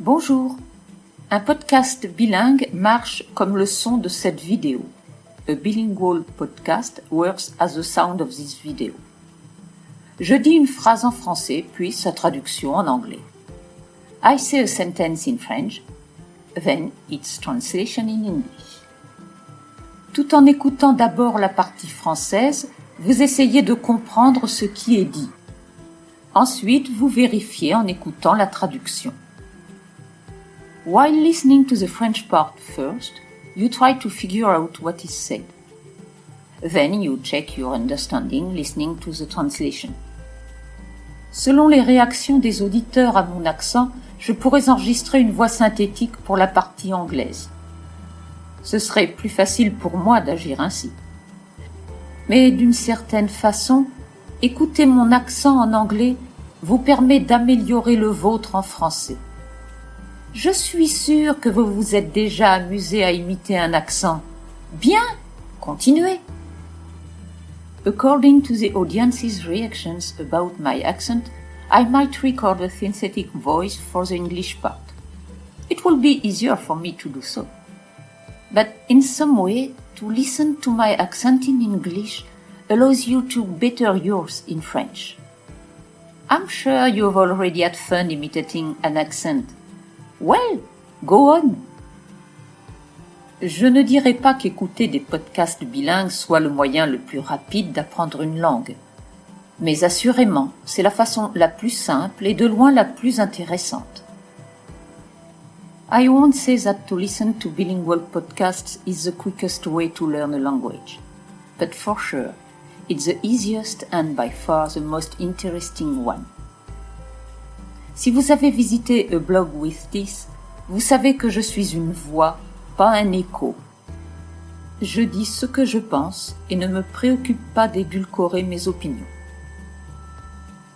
Bonjour. Un podcast bilingue marche comme le son de cette vidéo. A bilingual podcast works as the sound of this video. Je dis une phrase en français, puis sa traduction en anglais. I say a sentence in French, then its translation in English. Tout en écoutant d'abord la partie française, vous essayez de comprendre ce qui est dit. Ensuite, vous vérifiez en écoutant la traduction. While listening to the French part first, you try to figure out what is said. Then you check your understanding listening to the translation. Selon les réactions des auditeurs à mon accent, je pourrais enregistrer une voix synthétique pour la partie anglaise. Ce serait plus facile pour moi d'agir ainsi. Mais d'une certaine façon, écouter mon accent en anglais vous permet d'améliorer le vôtre en français. Je suis sûre que vous vous êtes déjà amusé à imiter un accent. Bien, continuez. According to the audience's reactions about my accent, I might record a synthetic voice for the English part. It will be easier for me to do so. But in some way, to listen to my accent in English allows you to better yours in French. I'm sure you've already had fun imitating an accent. Well, go on. Je ne dirais pas qu'écouter des podcasts bilingues soit le moyen le plus rapide d'apprendre une langue. Mais assurément, c'est la façon la plus simple et de loin la plus intéressante. I won't say that to listen to bilingual podcasts is the quickest way to learn a language. But for sure, it's the easiest and by far the most interesting one. Si vous avez visité A Blog with This, vous savez que je suis une voix, pas un écho. Je dis ce que je pense et ne me préoccupe pas d'édulcorer mes opinions.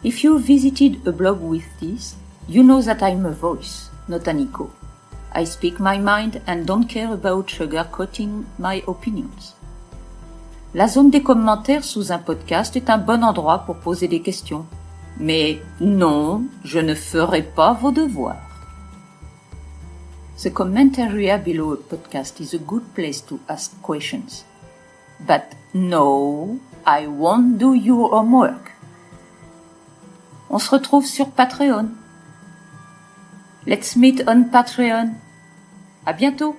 If you visited A Blog with This, you know that I'm a voice, not an echo. I speak my mind and don't care about sugarcoating my opinions. La zone des commentaires sous un podcast est un bon endroit pour poser des questions. Mais non, je ne ferai pas vos devoirs. The commentary below a podcast is a good place to ask questions. But no, I won't do your homework. On se retrouve sur Patreon. Let's meet on Patreon. À bientôt.